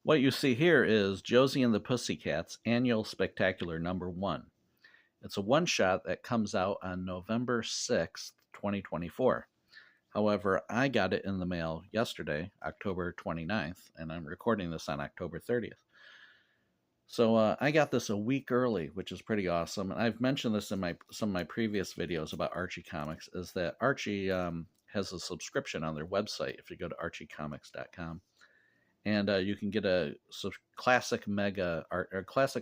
What you see here is Josie and the Pussycats Annual Spectacular #1. It's a one-shot that comes out on November 6th, 2024. However, I got it in the mail yesterday, October 29th, and I'm recording this on October 30th. So I got this a week early, which is pretty awesome. And I've mentioned this in some of my previous videos about Archie Comics, is that Archie has a subscription on their website if you go to archiecomics.com. And you can get a classic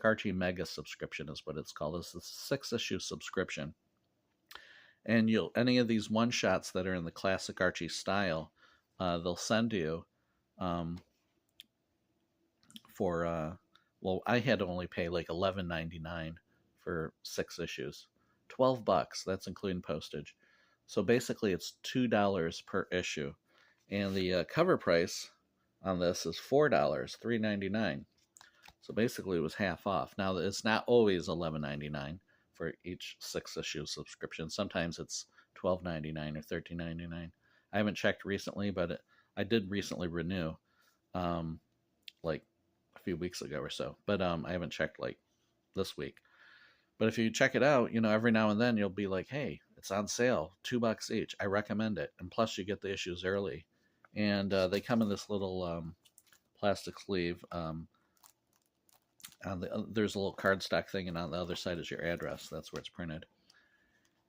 Archie Mega subscription is what it's called. It's a 6-issue subscription. And any of these one-shots that are in the classic Archie style, they'll send you for... well, I had to only pay like $11.99 for 6 issues. $12, that's including postage. So basically it's $2 per issue. And the cover price on this is $4, $3.99. So basically it was half off. Now it's not always $11.99 for each 6-issue subscription. Sometimes it's $12.99 or $13.99. I haven't checked recently, but I did recently renew. Like a few weeks ago or so, but I haven't checked like this week. But if you check it out, every now and then you'll be like, hey, it's on sale, $2 each. I recommend it. And plus you get the issues early. And they come in this little plastic sleeve. There's a little cardstock thing, and on the other side is your address. That's where it's printed.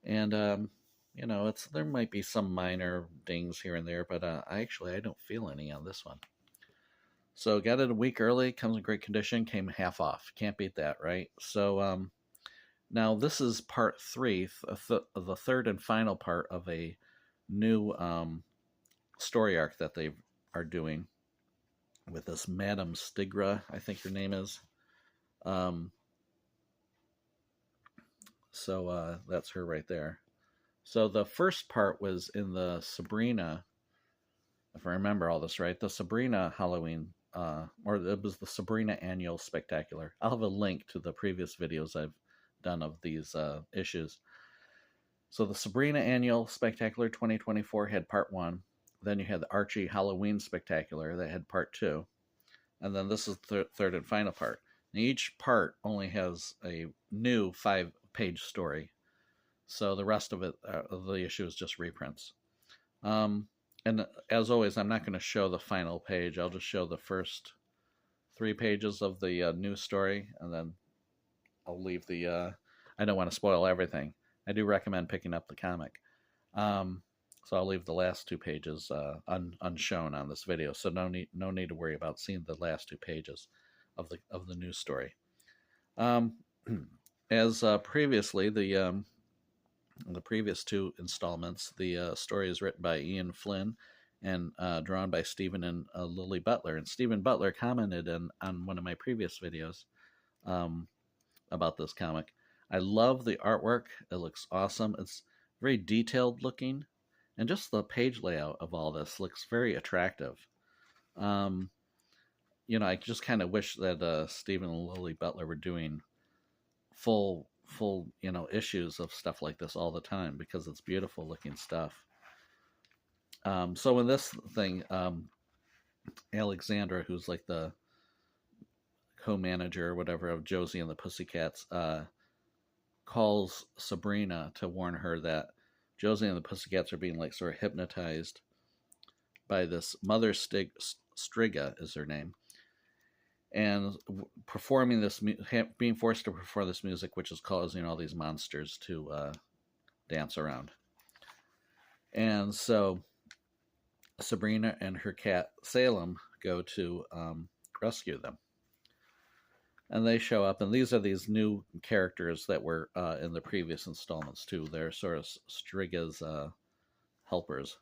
And there might be some minor dings here and there, but I don't feel any on this one. So got it a week early, comes in great condition, came half off. Can't beat that, right? So now this is part 3, the third and final part of a new story arc that they are doing with this Madame Stigra, I think her name is. So that's her right there. So the first part was in the Sabrina, if I remember all this right, the Sabrina Halloween, or it was the Sabrina Annual Spectacular. I'll have a link to the previous videos I've done of these issues. So the Sabrina Annual Spectacular 2024 had part 1. Then you had the Archie Halloween Spectacular that had part 2. And then this is the third and final part. And each part only has a new 5-page story. So the rest of it, the issue is just reprints. And as always, I'm not going to show the final page. I'll just show the first 3 pages of the new story, and then I'll leave the... I don't want to spoil everything. I do recommend picking up the comic. So I'll leave the last 2 pages unshown on this video. So no need to worry about seeing the last 2 pages of the new story. As previously, the previous 2 installments, the story is written by Ian Flynn and drawn by Stephen and Lily Butler. And Stephen Butler commented on one of my previous videos about this comic. I love the artwork. It looks awesome. It's very detailed looking. And just the page layout of all this looks very attractive. I just kind of wish that Stephen and Lily Butler were doing full issues of stuff like this all the time, because it's beautiful looking stuff. So in this thing, Alexandra, who's like the co-manager or whatever of Josie and the Pussycats, calls Sabrina to warn her that Josie and the Pussycats are being like sort of hypnotized by this Mother Striga is her name, and performing this, being forced to perform this music, which is causing all these monsters to dance around. And so Sabrina and her cat Salem go to rescue them. And they show up, and these are these new characters that were in the previous installments too. They're sort of Striga's helpers.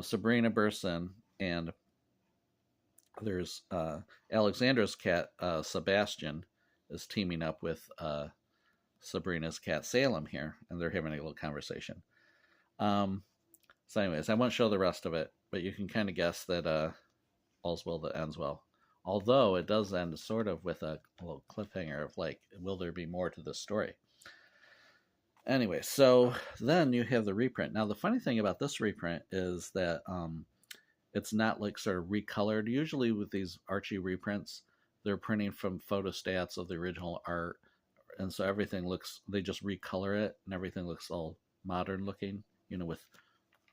Sabrina bursts in, and there's Alexandra's cat, Sebastian, is teaming up with Sabrina's cat, Salem, here, and they're having a little conversation. So anyways, I won't show the rest of it, but you can kind of guess that all's well that ends well. Although it does end sort of with a little cliffhanger of like, will there be more to this story? Anyway, so then you have the reprint. Now, the funny thing about this reprint is that it's not like sort of recolored. Usually with these Archie reprints, they're printing from photostats of the original art, and so everything looks, they just recolor it and everything looks all modern looking, with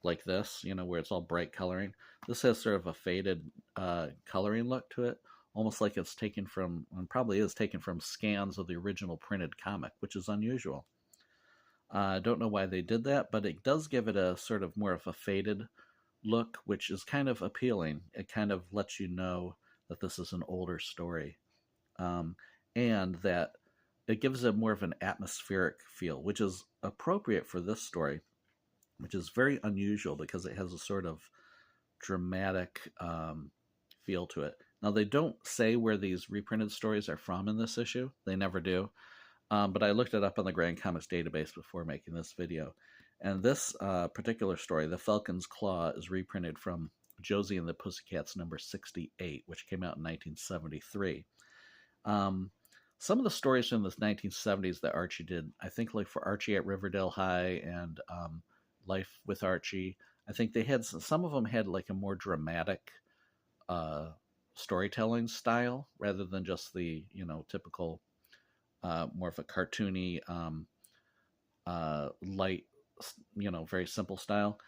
like this, where it's all bright coloring. This has sort of a faded coloring look to it, almost like it's taken from, and probably is taken from, scans of the original printed comic, which is unusual. I don't know why they did that, but it does give it a sort of more of a faded look, which is kind of appealing. It kind of lets you know that this is an older story, and that it gives it more of an atmospheric feel, which is appropriate for this story, which is very unusual because it has a sort of dramatic feel to it. Now, they don't say where these reprinted stories are from in this issue. They never do. But I looked it up on the Grand Comics database before making this video. And this particular story, The Falcon's Claw, is reprinted from Josie and the Pussycats number 68, which came out in 1973. Some of the stories from the 1970s that Archie did, I think like for Archie at Riverdale High and Life with Archie, I think they had, some of them had like a more dramatic storytelling style rather than just the, typical more of a cartoony, light, very simple style.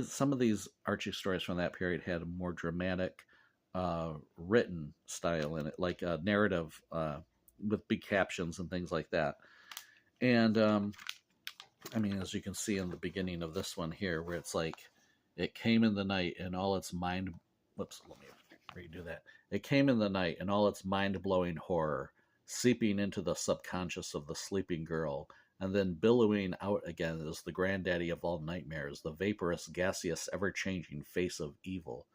Some of these Archie stories from that period had a more dramatic, written style in it, like a narrative with big captions and things like that. And as you can see in the beginning of this one here, where it's like, it came in the night and all its mind. Whoops, let me redo that. It came in the night and all its mind-blowing horror, seeping into the subconscious of the sleeping girl, and then billowing out again as the granddaddy of all nightmares, the vaporous, gaseous, ever-changing face of evil,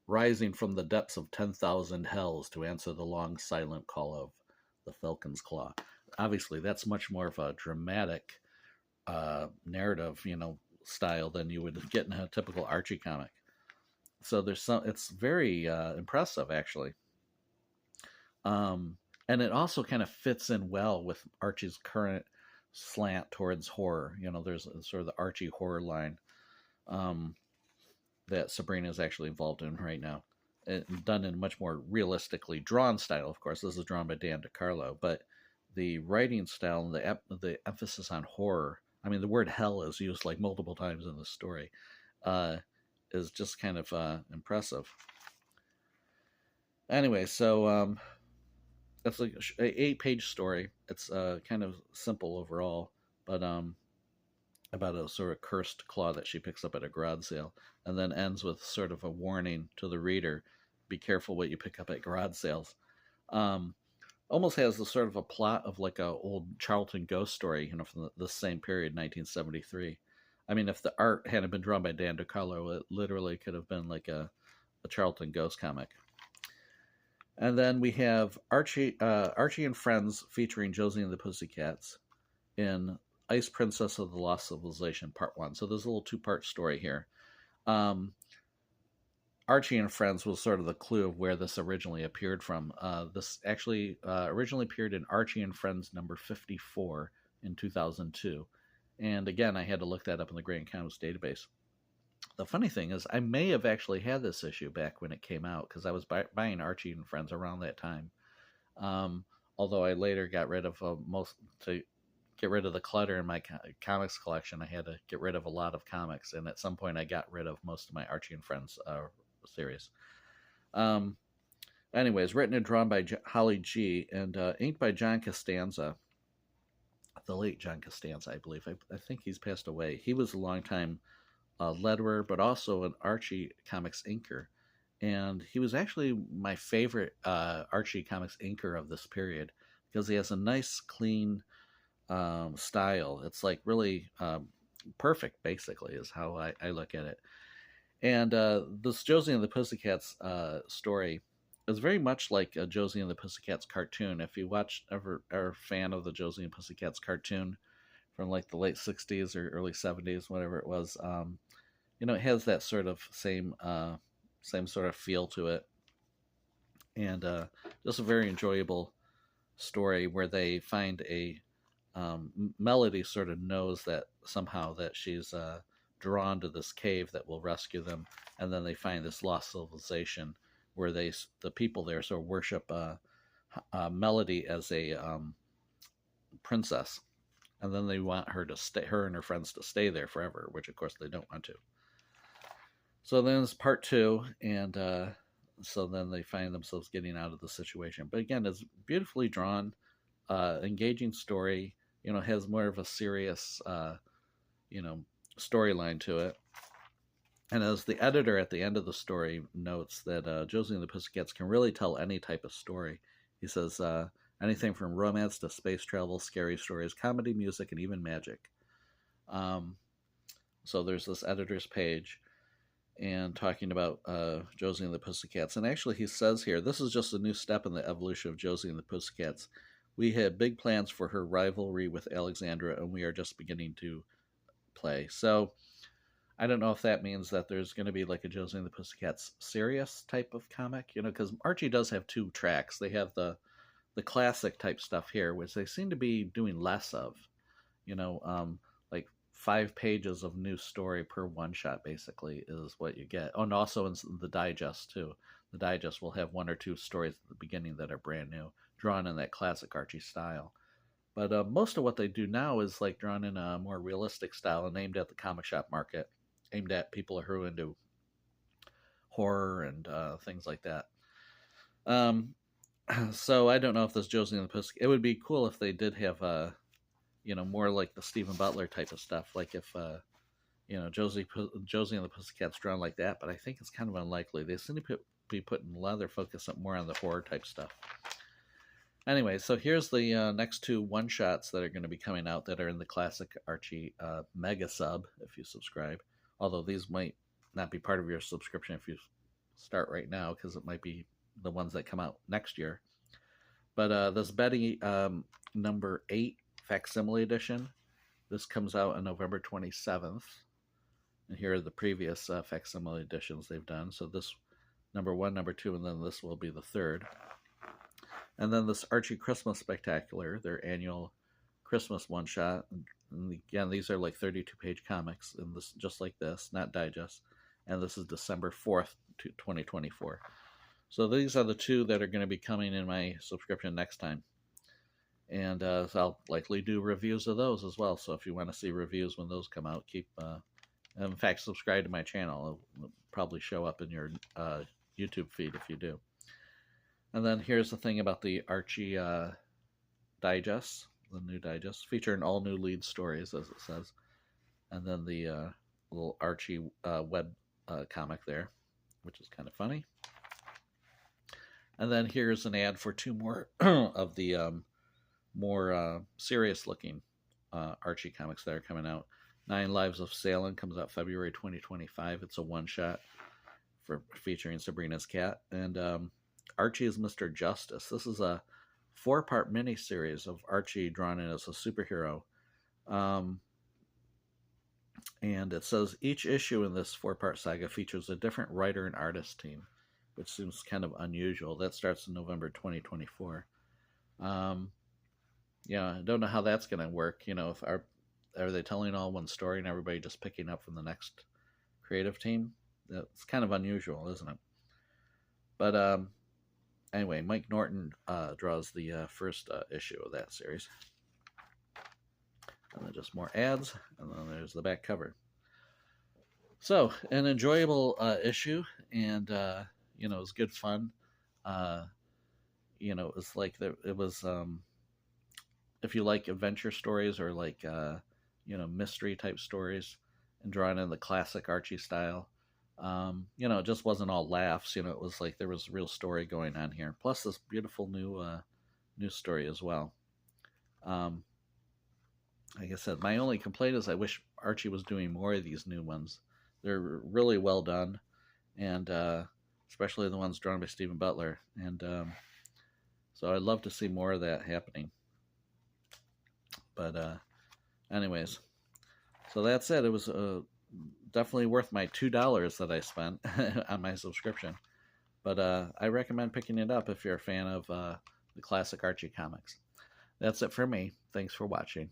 rising from the depths of 10,000 hells to answer the long, silent call of the Falcon's Claw. Obviously, that's much more of a dramatic narrative, style than you would get in a typical Archie comic. So it's very impressive, actually. And it also kind of fits in well with Archie's current slant towards horror. There's sort of the Archie horror line that Sabrina is actually involved in right now. Done in a much more realistically drawn style, of course. This is drawn by Dan DeCarlo, but the writing style and the emphasis on horror, the word hell is used like multiple times in the story, is just kind of impressive. Anyway, so it's like an 8-page story. It's kind of simple overall, but about a sort of cursed claw that she picks up at a garage sale, and then ends with sort of a warning to the reader: be careful what you pick up at garage sales. Almost has the sort of a plot of like a old Charlton ghost story, from the same period, 1973. If the art hadn't been drawn by Dan DeCarlo, it literally could have been like a Charlton ghost comic. And then we have Archie and Friends featuring Josie and the Pussycats in Ice Princess of the Lost Civilization Part 1. So there's a little 2-part story here. Archie and Friends was sort of the clue of where this originally appeared from. This actually originally appeared in Archie and Friends number 54 in 2002. And again, I had to look that up in the Grand Comics database. The funny thing is, I may have actually had this issue back when it came out, because I was buying Archie and Friends around that time. Although I later got rid of to get rid of the clutter in my comics collection, I had to get rid of a lot of comics, and at some point I got rid of most of my Archie and Friends series. Anyways, written and drawn by Holly G. and inked by John Costanza, the late John Costanza, I believe. I think he's passed away. He was a longtime letterer, but also an Archie comics inker. And he was actually my favorite Archie comics inker of this period, because he has a nice, clean style. It's like really perfect, basically, is how I look at it. And this Josie and the Pussycats story is very much like a Josie and the Pussycats cartoon. If you are a fan of the Josie and Pussycats cartoon from like the late 60s or early 70s, whatever it was, it has that sort of same sort of feel to it. And just a very enjoyable story where they find a Melody sort of knows that somehow that she's drawn to this cave that will rescue them, and then they find this lost civilization where the people there sort of worship Melody as a princess, and then they want her to stay, her and her friends to stay there forever, which of course they don't want to. So then it's part 2, and so then they find themselves getting out of the situation. But again, it's beautifully drawn, engaging story. Has more of a serious, storyline to it. And as the editor at the end of the story notes that Josie and the Pussycats can really tell any type of story. He says anything from romance to space travel, scary stories, comedy, music, and even magic. So there's this editor's page and talking about Josie and the Pussycats. And actually he says here, this is just a new step in the evolution of Josie and the Pussycats. We had big plans for her rivalry with Alexandra, and we are just beginning to play. So I don't know if that means that there's going to be like a Josie and the Pussycats serious type of comic, because Archie does have 2 tracks. They have the classic type stuff here, which they seem to be doing less of, like 5 pages of new story per one shot basically is what you get. Oh, and also in the digest too. The digest will have 1 or 2 stories at the beginning that are brand new, drawn in that classic Archie style. But most of what they do now is like drawn in a more realistic style and aimed at the comic shop market, aimed at people who are into horror and things like that. So I don't know if this Josie and the Pussycats, it would be cool if they did have more like the Stephen Butler type of stuff, like if Josie and the Pussycats drawn like that, but I think it's kind of unlikely. They seem to be putting a lot of their focus more on the horror type stuff. Anyway, so here's the next 2 one-shots that are going to be coming out that are in the classic Archie mega sub, if you subscribe. Although these might not be part of your subscription if you start right now, because it might be the ones that come out next year. But this Betty number 8 facsimile edition, this comes out on November 27th. And here are the previous facsimile editions they've done. So this number 1, number 2, and then this will be the 3rd. And then this Archie Christmas Spectacular, their annual Christmas one-shot. And again, these are like 32-page comics, and this just like this, not digest. And this is December 4th, 2024. So these are the 2 that are going to be coming in my subscription next time. And so I'll likely do reviews of those as well. So if you want to see reviews when those come out, in fact, subscribe to my channel. It'll probably show up in your YouTube feed if you do. And then here's the thing about the Archie digest, the new digest, featuring all new lead stories, as it says. And then the little Archie web comic there, which is kind of funny. And then here's an ad for 2 more of the more serious-looking Archie comics that are coming out. 9 Lives of Salem comes out February 2025. It's a one-shot featuring Sabrina's cat. And Archie is Mr. Justice. This is a 4-part miniseries of Archie drawn in as a superhero. And it says each issue in this 4-part saga features a different writer and artist team, which seems kind of unusual. That starts in November 2024. I don't know how that's going to work. If are they telling all one story and everybody just picking up from the next creative team? That's kind of unusual, isn't it? But anyway, Mike Norton draws the first issue of that series. And then just more ads, and then there's the back cover. So, an enjoyable issue, and it was good fun. It was like it was if you like adventure stories or like mystery type stories, and drawn in the classic Archie style. It just wasn't all laughs. It was like there was real story going on here. Plus this beautiful new story as well. Like I said, my only complaint is I wish Archie was doing more of these new ones. They're really well done, and especially the ones drawn by Stephen Butler. And so I'd love to see more of that happening. But anyways, so that's it. It was definitely worth my $2 that I spent on my subscription. But I recommend picking it up if you're a fan of the classic Archie comics. That's it for me. Thanks for watching.